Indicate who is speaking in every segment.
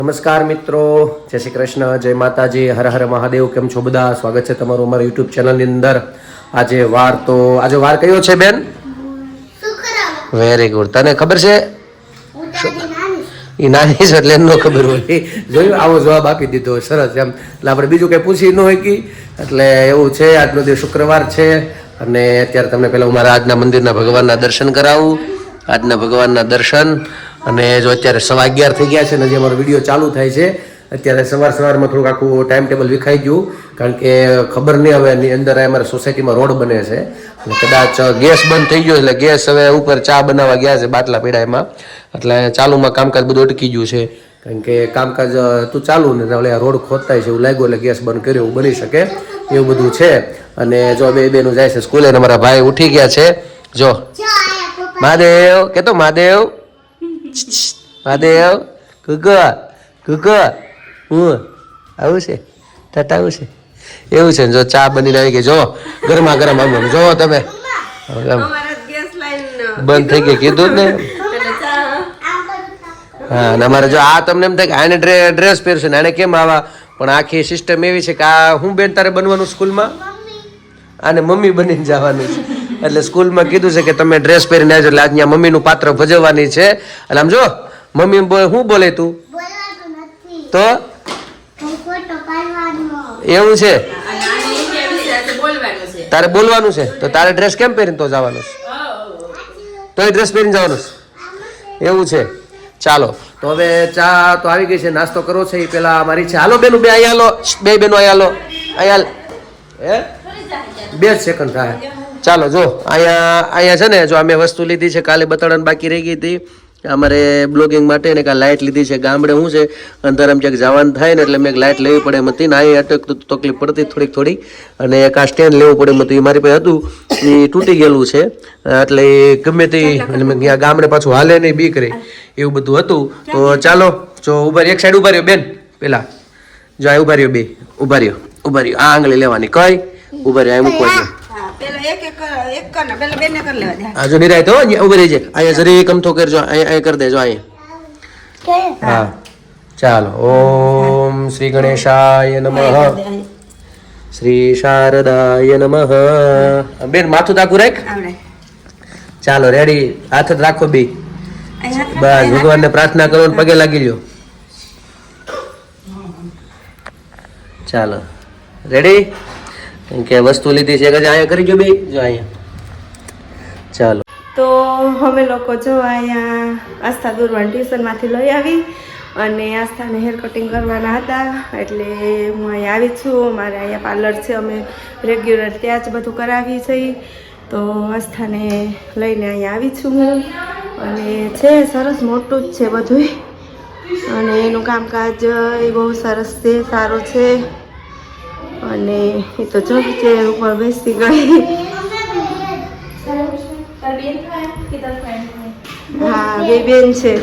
Speaker 1: નમસ્કાર મિત્રો, જય શ્રી કૃષ્ણ, જય માતાજી, હર હર મહાદેવ. કેમ છો બધા? સ્વાગત છે તમારું અમારા યુટ્યુબ ચેનલની અંદર. આજે વાર કયો છે બેન? Very good. તને ખબર છે? એ નાની છે એટલે એનો ખબર હોય. જોયું, આવો જવાબ આપી દીધો, સરસ. એમ એટલે આપણે બીજું કંઈ પૂછી ન હોય કે એટલે એવું છે. આજનો દિવસ શુક્રવાર છે અને અત્યારે તમને પહેલાં હું મારા આજના મંદિરના ભગવાનના દર્શન કરાવું. આજના ભગવાનના દર્શન. અને જો અત્યારે 11:15 થઈ ગયા છે ને હજી અમારો વિડીયો ચાલુ થાય છે. અત્યારે સવારમાં થોડુંક આખું ટાઈમ ટેબલ વિખાઈ ગયું, કારણ કે ખબર નહીં હવે એની અંદર અમારા સોસાયટીમાં રોડ બને છે અને કદાચ ગેસ બંધ થઈ ગયો એટલે ગેસ હવે ઉપર ચા બનાવવા ગયા છે બાટલા પીડા એમાં, એટલે ચાલુમાં કામકાજ બધું અટકી ગયું છે. કારણ કે કામકાજ તું ચાલુ ને એટલે રોડ ખોદતાય છે એવું લાગ્યું એટલે ગેસ બંધ કર્યો એવું બની શકે એવું બધું છે. અને જો બેનું જાય છે સ્કૂલે. અમારા ભાઈ ઉઠી ગયા છે. જો મહાદેવ કેતો, મહાદેવ મહાદેવ કુકર હું આવું છે ટાટા આવું છે એવું છે. જો ચા બનીને આવી ગઈ, જો ગરમા ગરમ આમ જો તમે બંધ થઈ ગઈ કીધું ને. હા, અને અમારે જો આ તમને એમ થાય કે આને ડ્રેસ પહેરશે ને આને કેમ આવા, પણ આખી સિસ્ટમ એવી છે કે આ હું બેન તારે બનવાનું સ્કૂલમાં, આને મમ્મી બનીને જવાનું છે. એટલે સ્કૂલમાં કીધું છે કે તમે ડ્રેસ પહેરીને આવજો, એટલે આજની મમ્મીનું પાત્ર ભજવવાની છે. એટલે આમ જો મમ્મી શું બોલે તું તો એવું છે, તારે બોલવાનું છે તો તારે ડ્રેસ કેમ પહેરીને તો જવાનું છે, તો એ ડ્રેસ પહેરીને જવાનું છે એવું છે. ચાલો તો હવે ચા તો આવી ગઈ છે, નાસ્તો કરવો છે એ પેલા મારી છે. હાલો બેનું, બે અહીંયા હાલો, બે બેનો અહીંયા હાલો, અહીંયા 2 સેકન્ડ થાય. ચાલો જો અહીંયા છે ને, જો અમે વસ્તુ લીધી છે, કાલે બતાડવાનું બાકી રહી ગઈ હતી અમારે બ્લોગિંગ માટે ને. કાલે લાઇટ લીધી છે. ગામડે શું છે અંધારામાં ક્યાંક જવાનું થાય ને એટલે મેં લાઇટ લેવી પડે એમ હતી ને, અહીં અટકતું તકલીફ પડતી થોડી. અને એક આ સ્ટેન્ડ લેવું પડે એમ હતું, એ મારી પાસે હતું, એ તૂટી ગયેલું છે એટલે એ ગમે તે ગામડે પાછું હાલે નહીં, બીક રહી એવું બધું હતું. તો ચાલો જો એક સાઈડ ઉભા રહ્યો બેન, પેલા જો આ ઉભા રહ્યો, બે ઉભા રહ્યો, આ આંગળી લેવાની કઈ ઉભા રહ્યો, મૂકવા જો નિરાય તો ઉભી રહી જાય. અહીંયા જરી કમથો કરજો, અહીંયા કરી દેજો અહીંયા. હા ચાલો. ઓમ શ્રી ગણેશાય નમઃ, શ્રી શારદાય નમઃ. બેન માથું તાકું રાખ. ચાલો રેડી, હાથ રાખો બે, બસ ભગવાનને પ્રાર્થના કરો ને પગે લાગી લ્યો. ચાલો રેડી, કે વસ્તુ લીધી છે અહીંયા કરી ગયો બે, જો અહીંયા. ચાલો
Speaker 2: તો અમે લોકો જો અહીંયા આસ્થા દુરવાન ટ્યુશનમાંથી લઈ આવી અને આસ્થાને હેર કટિંગ કરવાના હતા એટલે હું અહીંયા આવી છું. મારે અહીંયા પાર્લર છે, અમે રેગ્યુલર ત્યાં જ બધું કરાવીએ છીએ. તો આસ્થાને લઈને અહીંયા આવી છું હું, અને છે સરસ મોટું જ છે બધું, અને એનું કામકાજ એ બહુ સરસ છે, સારું છે. અને એ તો જો ચેર ઉપર બેસી ગઈ. હા, બે બેન છે,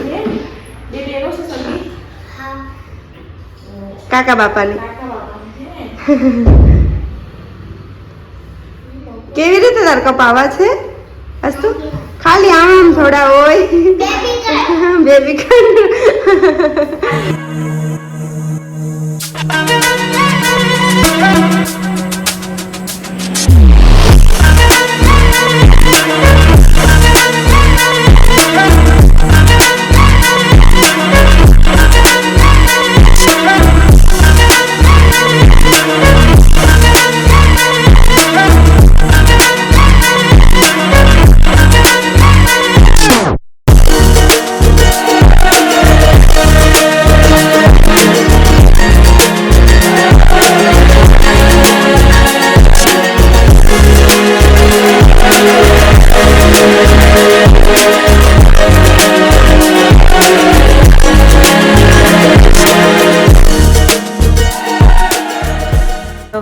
Speaker 2: કાકા બાપાની. કેવી રીતે તાર કપાવા છે? અસ્તુ ખાલી આમ થોડા હોય બેબી કર.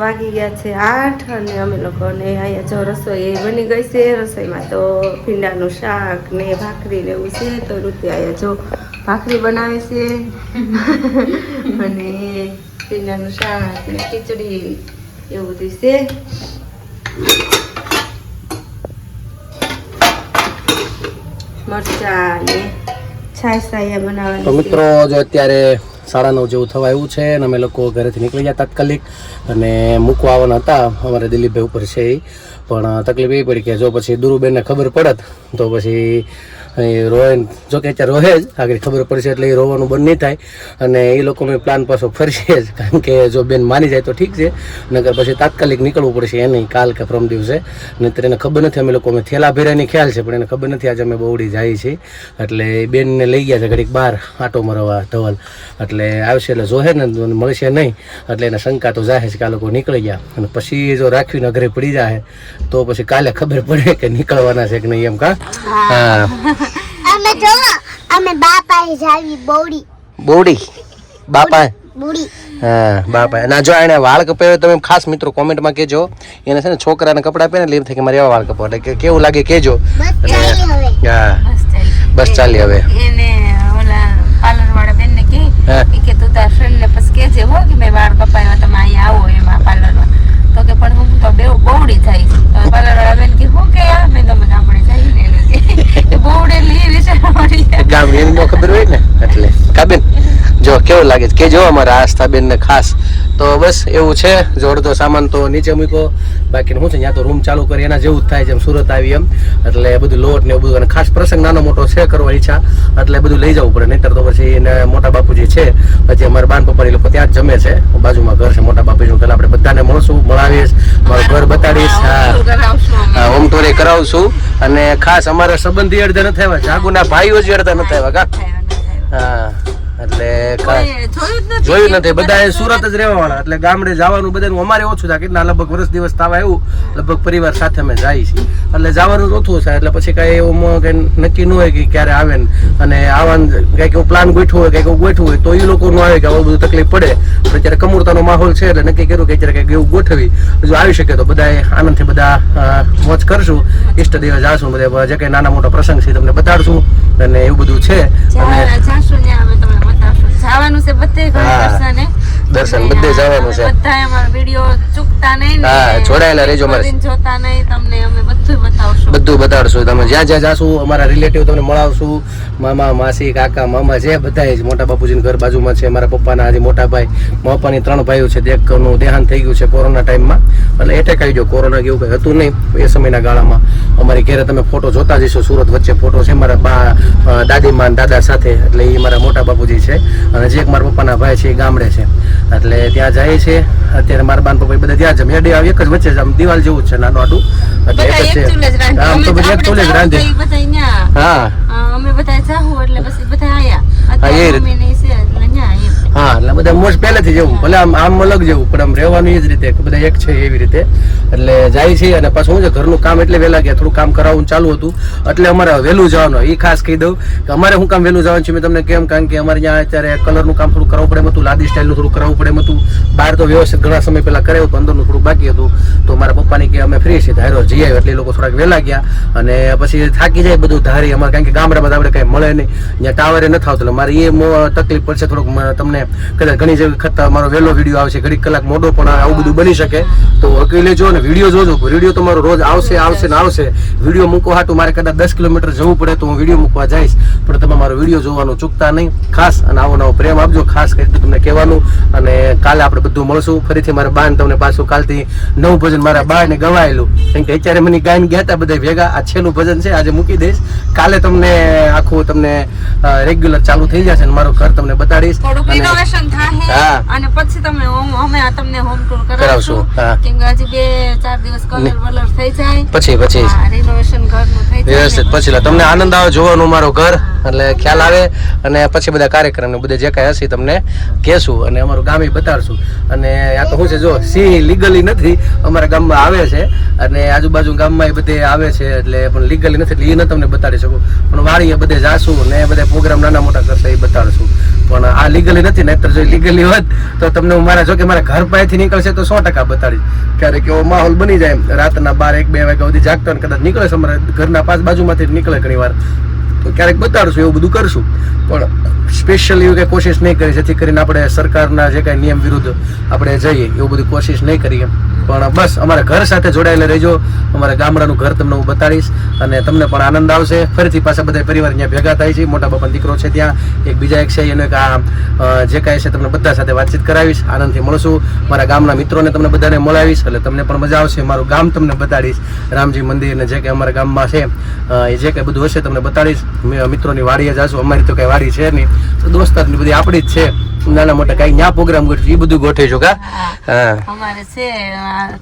Speaker 2: વાગી ગયા છે 8 અને અમે લોકોને અહીંયા જો રસોઈ બની ગઈ છે. રસોઈમાં તો ભીંડાનું શાક ને ભાખરી ને એવું છે. તો ઋતુ અહીંયા જો ભાખરી બનાવે છે અને ભીંડાનું શાક ને ખીચડી એવું બધું છે. મરચા ને છાશ અહીંયા બનાવવાની.
Speaker 1: તો મિત્રો જો અત્યારે
Speaker 3: 9:30 જેવું થવા આવ્યું છે અને અમે લોકો ઘરેથી નીકળી ગયા તાત્કાલિક અને મૂકવા આવવાના હતા અમારે દિલીપભાઈ ઉપર છે એ, પણ તકલીફ એ પડી કે જો પછી દુરુબેનને ખબર પડત તો પછી રોય, જો કે અત્યારે રોહે જ, આગળ ખબર પડશે એટલે એ રોવાનું બંધ નહીં થાય અને એ લોકો મેં પ્લાન પાછો ફરશે જ, કારણ કે જો બેન માની જાય તો ઠીક છે, નકર પછી તાત્કાલિક નીકળવું પડશે એને કાલ કે પરમ દિવસે. નહીંતર એને ખબર નથી, અમે લોકો અમે થેલા ભેરાની ખ્યાલ છે પણ એને ખબર નથી આજે અમે બહુડી જાય છીએ, એટલે બેનને લઈ ગયા છે ઘડીક બહાર આટો મરવા ધવલ, એટલે આવશે એટલે જોહે ને મળશે નહીં એટલે એને શંકા તો જાહે છે કે આ લોકો નીકળી ગયા, અને પછી જો રાખવીને ઘરે પડી જાય તો પછી કાલે ખબર પડે કે નીકળવાના છે કે નહીં એમ. કા હા
Speaker 4: અમે જોવો અમે બાપાએ જાવી બોડી
Speaker 1: બોડી બાપા
Speaker 4: બોડી
Speaker 1: હા બાપા. ના જો એને વાળ કપાવ્યો તમે ખાસ મિત્રો કોમેન્ટમાં કહેજો, એને છે ને છોકરાના કપડાં પહેરે એટલે એમ થાય કે મારે એવા વાળ કપાવ, એટલે કે કેવું લાગે કહેજો.
Speaker 4: બસ ચાલી હવે
Speaker 1: હા બસ ચાલી હવે.
Speaker 2: એને ઓલા પાર્લર વાળા બેન ને
Speaker 1: હા.
Speaker 2: કે તું તાર ફ્રેન્ડ ને પછી કહેજે હો કે મેં વાળ કપાવ્યા, તમે અહીંયા આવો એમાં પાર્લરમાં, તો કે પણ હું તો બેવ બહુડી થાય છે. તો પાર્લર વાળા બેન કે હું કે આ મેં તમે આપણે જઈએ ને એને કે બહુડે લઈ વિચાર
Speaker 1: ગામ એની નો ખબર હોય ને એટલે. કાબેન જો કેવું લાગે છે કેજો અમારા આસ્થાબેન ને ખાસ. તો બસ એવું છે, જો અડધો સામાન તો નીચે મૂક્યો, બાકી શું છે ત્યાં તો રૂમ ચાલુ કરી એના જેવું જ થાય જેમ સુરત આવી એમ, એટલે બધું લોટ ને બધું, અને ખાસ પ્રસંગ નાનો મોટો છે કરવા ઈચ્છા એટલે બધું લઈ જવું પડે, નહીતર તો પછી એને મોટા બાપુજી છે પછી અમારા બાન પપ્પા લોકો ત્યાં જ જમે છે, બાજુમાં ઘર છે મોટા બાપુજીનું, પેલા આપણે બધાને મળશું, મળાવીશ, મારું ઘર બતાડીશ. હા હોમ ટૂર કરાવશું, અને ખાસ અમારા સંબંધી અડધા નથી આવ્યા, જાગુના ભાઈઓ જ અડધા નથી આવ્યા. કા હા એટલે જોયું નથી, બધા સુરત જ રહેવા વાળા, એટલે ગામડે જવાનું બધાનું અમારે ઓછું થાય, કેટલા લગભગ વર્ષ દિવસ તાવા એવું લગભગ પરિવાર સાથે અમે જાય છીએ, એટલે જવાનું ઓછું થાય, એટલે પછી કઈ એવું કઈ નક્કી ન હોય કે ક્યારે આવે ને, અને આવવાનું કઈક એવું પ્લાન ગોઠવું હોય કઈક ગોઠવું હોય તો એ લોકો નું આવે કે આવું બધું તકલીફ પડે, પણ અત્યારે કમૂરતાનો માહોલ છે એટલે નક્કી કર્યું કે અત્યારે કઈક એવું ગોઠવી, જો આવી શકે તો બધા આનંદથી બધા મોજ કરશું, ઈષ્ટ દિવસ જાશું, બધા જે કઈ નાના મોટા પ્રસંગ છે તમને બતાડશું અને એવું બધું છે. અને
Speaker 2: જવાનું છે બધે દર્શને,
Speaker 1: દર્શન બધે જવાનું છે,
Speaker 2: બધા અમારા વિડિયો ચૂકતા નહીં ને,
Speaker 1: હા જોડાયેલા રહેજો મારે,
Speaker 2: જોતા નહીં, તમને અમે બધું બતાવશું,
Speaker 1: બધું બતાડશું, તમે જ્યાં જ્યાં જાશું અમારા રિલેટિવ તમને મળાવશું, મામા માસી કાકા મામા જે બધા જ, મોટા બાપુજીનું ઘર બાજુમાં છે, મારા પપ્પાના આજે મોટા ભાઈ, મારા પપ્પાની 3 ભાઈઓ છે, એકનું દેહાંત થઈ ગયું છે કોરોના ટાઈમમાં, એટલે એટેક આવી ગયો, કોરોના જેવું કંઈ હતું નહીં એ સમયના ગાળામાં. અમારી ઘરે તમે ફોટો જોતા જશો, સુરત વચ્ચે ફોટો છે મારા બા દાદીમા દાદા સાથે, એટલે એ મારા મોટા બાપુજી છે, અને જે એક મારા પપ્પાના ભાઈ છે એ ગામડે છે, એટલે ત્યાં જાય છે. અત્યારે મારા બાન પપ્પા બધા ત્યાં જમે, એક જ વચ્ચે જ આમ દિવાલ જેવું જ છે નાનું આટું, એટલે એક જ છે, આમ તો બધી એક ચૂલે જ રાંધે. હા
Speaker 2: અમે બધા જાહુ એટલે પછી બધા આયા,
Speaker 1: હા એ
Speaker 2: અત્યારે મમ્મી છે એટલે ન્યા એમ.
Speaker 1: હા એટલે બધા મોજ પહેલેથી જેવું, ભલે આમ અલગ જેવું પણ આમ રહેવાનું એ જ રીતે બધા એક છે એવી રીતે, એટલે જાય છે. અને પાછું શું છે ઘરનું કામ એટલે વહેલા ગયા, થોડું કામ કરાવવું ચાલુ હતું એટલે અમારે વહેલું જવાનું, એ ખાસ કહી દઉં કે અમારે શું કામ વહેલું જવાનું છે મેં તમને કેમ, કારણ કે અમારે ત્યાં અત્યારે કલરનું કામ થોડું કરાવવું પડે એમ હતું, લાદી સ્ટાઇલનું થોડું કરાવવું પડે એમ હતું, બહાર તો વ્યવસ્થિત ઘણા સમય પહેલા કરાવ્યું તો અંદરનું થોડું બાકી હતું, તો મારા પપ્પાની કે અમે ફ્રી છીએ ધારો જઈ આવ્યો, એટલે એ લોકો થોડાક વહેલા ગયા, અને પછી થાકી જાય બધું ધારી અમારે, કારણ કે ગામડામાં આપણે કઈ મળે નહીં, ત્યાં ટાવરે નથી આવતો, મારે એ તકલીફ પડશે થોડુંક, તમને કદાચ ઘણી જગ્યાએ વખત મારો વહેલો વિડીયો આવશે, ઘડી કલાક મોડો પણ આવું બધું બની શકે, તો અકેલે જો ને વિડીયો જોજો, વિડીયો તો મારો રોજ આવશે આવશે ને આવશે, વિડીયો મૂકવા હાટું મારે કદાચ 10 કિલોમીટર જવું પડે તો હું વિડીયો મૂકવા જઈશ, પણ તમે મારો વિડીયો જોવાનું ચૂકતા નહીં ખાસ, અને આવો નવો પ્રેમ આપજો ખાસ કરીને તમને કહેવાનું. અને કાલે આપણે બધું મળશું ફરીથી, મારા બાન તમને પાછું કાલથી નવું ભજન મારા બાને ગવાયેલું, કેમ કે અત્યારે મને ગાયન ગયા હતા બધા ભેગા, આ છેલ્લું ભજન છે, આજે મૂકી દઈશ, કાલે તમને આખું તમને રેગ્યુલર ચાલુ થઈ જશે, મારું ઘર તમને બતાડીશ,
Speaker 2: રિનોવેશન થાય અને પછી તમે અમે તમને હોમ ટૂર કરાવશું, કેમ કે હજી 2-4 દિવસ કલર વલર થઈ જાય પછી રિનોવેશન ઘરનું થઈ જાય
Speaker 1: વ્યવસ્થિત, પછી તમને આનંદ આવે જોવાનું મારું ઘર, એટલે ખ્યાલ આવે, અને પછી બધા કાર્યક્રમ ને બધે જે કાંઈ હશે તમને કહેશું, અને અમારું ગામ બતાડશું. અને આ તો શું છે જો સિંહ લીગલી નથી અમારા ગામમાં આવે છે, અને આજુબાજુ ગામમાં એ બધે આવે છે, એટલે પણ લીગલી નથી એટલે એ ન તમને બતાડી શકું, પણ વાળીએ બધે જાશું ને બધા પ્રોગ્રામ નાના મોટા કરશે એ બતાડશું, પણ આ લીગલી નથી, નહીતર જો લીગલી હોત તો તમને હું મારા જો કે મારા ઘર પાસેથી નીકળશે તો 100% બતાડીશ. ક્યારેક એવો માહોલ બની જાય રાતના 12-1-2 વાગ્યા સુધી જાગતો ને કદાચ નીકળે છે અમારા ઘરના પાસ બાજુમાંથી નીકળે ઘણી વાર, તો ક્યારેક બતાડશું, એવું બધું કરશું, પણ સ્પેશિયલ એવું કઈ કોશિશ નહીં કરી જેથી કરીને આપણે સરકારના જે કાંઈ નિયમ વિરુદ્ધ આપણે જઈએ એવું બધી કોશિશ નહીં કરીએ.
Speaker 3: પણ બસ અમારા ઘર સાથે જોડાયેલા રહેજો. અમારા ગામડાનું ઘર તમને હું બતાડીશ અને તમને પણ આનંદ આવશે. ફરીથી પાછા બધા પરિવાર અહીંયા ભેગા થાય છે. મોટા બાપાનો દીકરો છે ત્યાં, એક બીજા એક છે, એનો એક જે કાંઈ છે તમને બધા સાથે વાતચીત કરાવીશ. આનંદથી મળશું. મારા ગામના મિત્રોને તમને બધાને મળાવીશ એટલે તમને પણ મજા આવશે. મારું ગામ તમને બતાડીશ, રામજી મંદિર ને જે કંઈ અમારા ગામમાં છે એ જે કંઈ બધું હશે તમને બતાડીશ. મિત્રોની વાડીએ જાશું. અમારી તો કંઈ વાડી છે નહીં, તો દોસ્તારની બધી આપણી જ છે. નાના મોટા કઈ ન્યા પ્રોગ્રામ ગોઠવી એ બધું ગોઠવીશું કા? હા,
Speaker 5: અમારે છે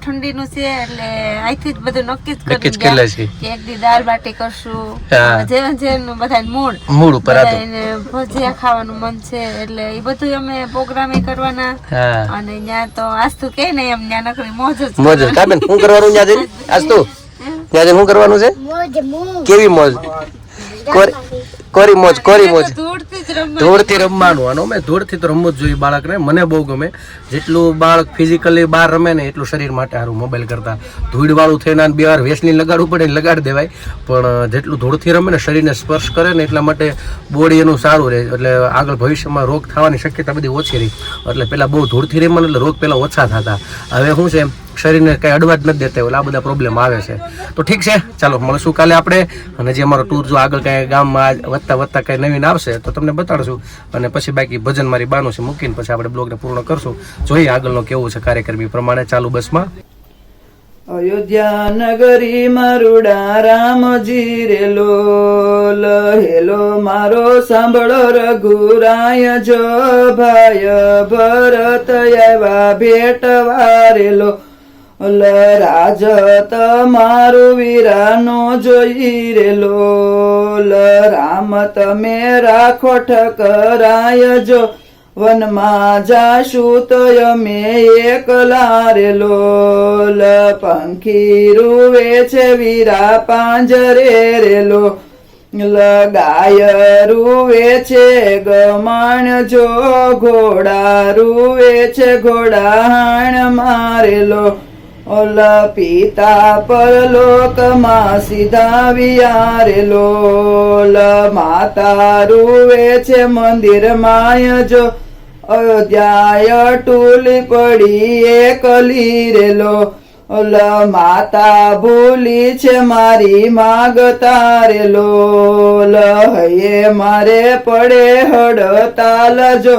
Speaker 5: ઠંડીનું છે એટલે અહીંથી જ બધું નક્કી જ
Speaker 3: નક્કી જ કરેલા છે
Speaker 5: કે એક દી દાળ બાટી કરશું.
Speaker 3: હા.
Speaker 5: જેનું જેનું બધાને
Speaker 3: મૂડ ઉપર હતું.
Speaker 5: બધાને ભજીયા ખાવાનું મન છે એટલે એ બધું અમે પ્રોગ્રામે કરવાના.
Speaker 3: હા,
Speaker 5: અને ત્યાં તો આસ્તુ કે નહીં એમ ત્યાં નકરી મોજ જ
Speaker 3: મોજ જ. કાબેન શું કરવાનું ત્યાં જઈને? આજ તો ત્યાં જઈને શું કરવાનું છે?
Speaker 4: મોજ મોજ
Speaker 3: કેવી મોજ? કોરી મોજ, કોરી મોજ.
Speaker 5: ધૂળથી જ રમવા.
Speaker 3: ધૂળથી રમવાનું. અને અમે ધૂળથી તો રમવું જ જોઈએ બાળકને. મને બહુ ગમે. જેટલું બાળક ફિઝિકલી બહાર રમે ને એટલું શરીર માટે સારું. મોબાઈલ કરતા ધૂળવાળું થઈને બે વાર વેસલીન લગાડવું પડે ને લગાડી દેવાય, પણ જેટલું ધૂળથી રમે ને શરીરને સ્પર્શ કરે ને એટલા માટે બોડી એનું સારું રહે. એટલે આગળ ભવિષ્યમાં રોગ થવાની શક્યતા બધી ઓછી રહી. એટલે પહેલાં બહુ ધૂળથી રમવાનું એટલે રોગ પહેલાં ઓછા થતા. હવે શું છે, શરીરને કંઈ અડવા જ નથી દેતા એટલે આ બધા પ્રોબ્લેમ આવે છે. તો ઠીક છે, ચાલો મળશું કાલે આપણે. અને જે અમારો ટૂર જો આગળ કાંઈ ગામમાં વધતા વધતા કાંઈ નવીન આવશે તો તમને બતાડશું. અને પછી બાકી ભજન મારી બાનું છે મૂકીને પછી આપણે બ્લોગને પૂર્ણ કરશું. જોઈએ આગળનો કેવું છે કાર્યક્રમ પ્રમાણે. ચાલુ બસમાં.
Speaker 6: અયોધ્યા નગરી મારુડા રામજી રે લોલ હેલો મારો સાંભળો રઘુરાય જો ભાય ભરત આવ્યા ભેટવા રેલો રાજ તમારું વીરાનો જોઈ રેલો રામ તમે રાખો ઠકરાય જો વનમાં જાશું તો અમે એકલા રેલો પંખી રૂવે છે વીરા પાંજરે રેલો ગાય રૂવે છે ગમાણ જો ઘોડા રૂવે છે ઘોડા હાણ મારેલો પિતા પરલોકમાં સીધા વિયારેલો માતા રૂવે છે મંદિર માય જો અયોધ્યા ટૂલી પડી એકલી રેલો માતા ભૂલી છે મારી માગતા રેલો હૈયે મારે પડે હડતાલ જો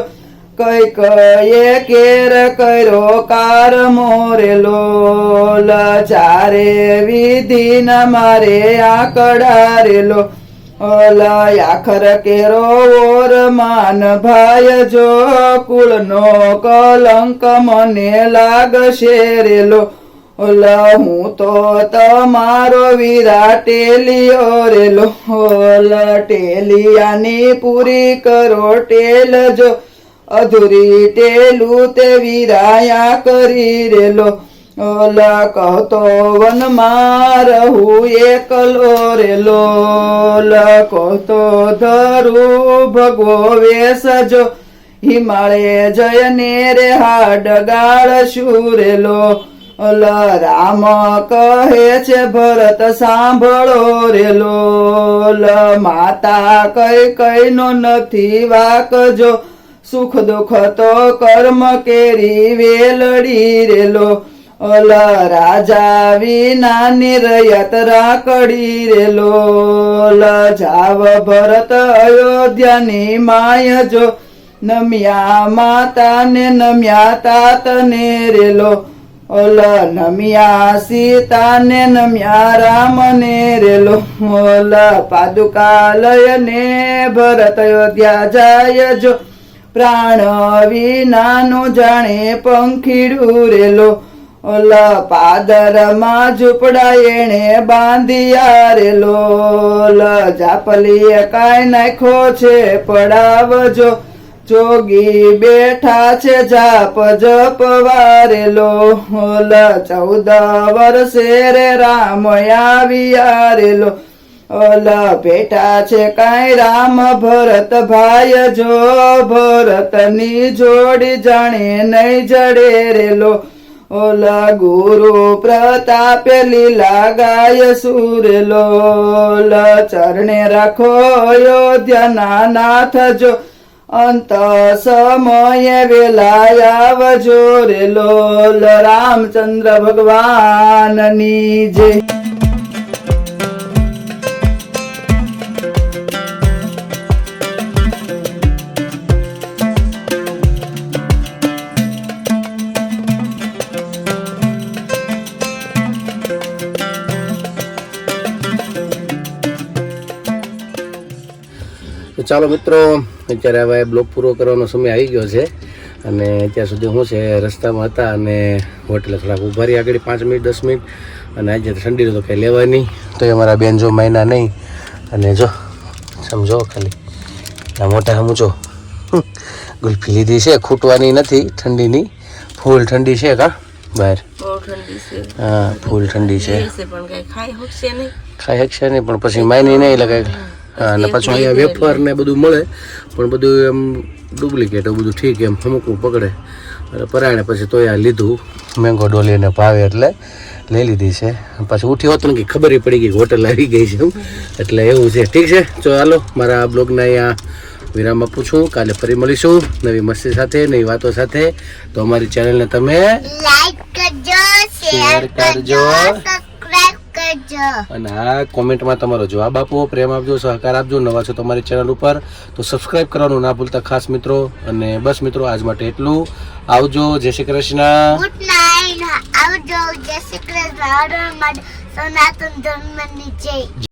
Speaker 6: કઈ કયે કેર કર્યો કાર મોરેલો ચારે વિધિ ન મારે આકડા રેલો આખર કેરો ઓર માન ભાઈ જો કુળનો કલંક મને લાગશે રેલો હું તો તમારો વીરા ટેલિયો રેલો ટેલિયાની પૂરી કરો ટેલ જો અધૂરી ટેલું તે વીરાયા કરી રેલો કહતો વનમાં રહું એકલો રેલો કહતો ધરું ભગવો વેસ જો હિમાલય જયને રે હાડ ગાળ શુરેલો રામ કહે છે ભરત સાંભળો રેલો માતા કઈ કઈ નો નથી વાકજો સુખ દુઃખ તો કર્મ કેરી વેલડી રેલો રાજા વિના નિરયત રાખડી રેલો જાવ ભરત અયોધ્યાની માય જો નમ્યા માતા ને નમ્યા તાત ને રેલો નમ્યા સીતા ને નમ્યા રામ ને રેલો પાદુકા લય ને ભરત અયોધ્યા જાય જો પ્રાણ વિનાનું જાણે પંખીડું રેલો પાદરમાં ઝૂંપડા એણે બાંધિયા રેલો જાપલીએ કાંઈ નાખો છે પડાવજો જોગી બેઠા છે જાપ જપવારેલો 14 વર્ષે રે રામ આવ્યા રેલો ભેટા છે કાંઈ રામ ભરત ભાઈ જો ભરતની જોડી જાણે નહીં જડે રેલો ગુરુ પ્રતાપે લીલા ગાય સુરેલો ચરણે રાખો અયોધ્યાના નાથ જો અંત સમયે વેલા આવજો રે લોલ રામચંદ્ર ભગવાનની જય.
Speaker 3: તો ચાલો મિત્રો, અત્યારે હવે બ્લોગ પૂરો કરવાનો સમય આવી ગયો છે અને ત્યાં સુધી શું છે રસ્તામાં હતા અને હોટલે થોડાક ઊભા રહી આગળ 5 મિનિટ 10 મિનિટ. અને આજે ઠંડીનું તો કંઈ લેવાય નહીં, તો એ અમારા બેન જો મહિના નહીં. અને જો સમજો ખાલી આ મોટા સમજો ગુલ્ફી લીધી છે, ખૂટવાની નથી, ઠંડીની ફૂલ ઠંડી છે કા બહાર.
Speaker 2: બહુ ઠંડી છે.
Speaker 3: હા ફૂલ ઠંડી છે,
Speaker 2: પણ કઈ ખાઈ શકશે નહીં.
Speaker 3: ખાઈ શકશે નહીં પણ પછી માયની નહીં લગાય. હા અને પાછું અહીંયા વેફર ને બધું મળે પણ બધું એમ ડુપ્લિકેટ બધું ઠીક એમ અમુકનું પકડે અને પરાણે પછી તોય આ લીધું મેંગો ડોલીને ભાવે એટલે લઈ લીધી છે. પાછું ઉઠી હોત ને કે ખબર પડી ગઈ હોટલ આવી ગઈ છે એટલે એવું છે. ઠીક છે, તો હાલો મારા બ્લોગને અહીંયા વિરામ આપું છું. કાલે ફરી મળીશું નવી મસ્તી સાથે, નવી વાતો સાથે. તો અમારી ચેનલને તમે
Speaker 4: લાઈક કરજો,
Speaker 3: શેર કરજો
Speaker 4: સબસ્ક્રાઇબ કરજો.
Speaker 3: અને આ કોમેન્ટમાં તમારો જવાબ આપો, પ્રેમ આપજો, સહકાર આપજો. નવા છો તમારી ચેનલ ઉપર તો સબસ્ક્રાઇબ કરવાનું ના ભૂલતા ખાસ મિત્રો. અને બસ મિત્રો આજ માટે એટલું. આવજો, જય શ્રી કૃષ્ણ.
Speaker 4: Good night. આવજો. જય શ્રી કૃષ્ણ. હર હર મહાદેવ. સનાતન ધર્મની જય.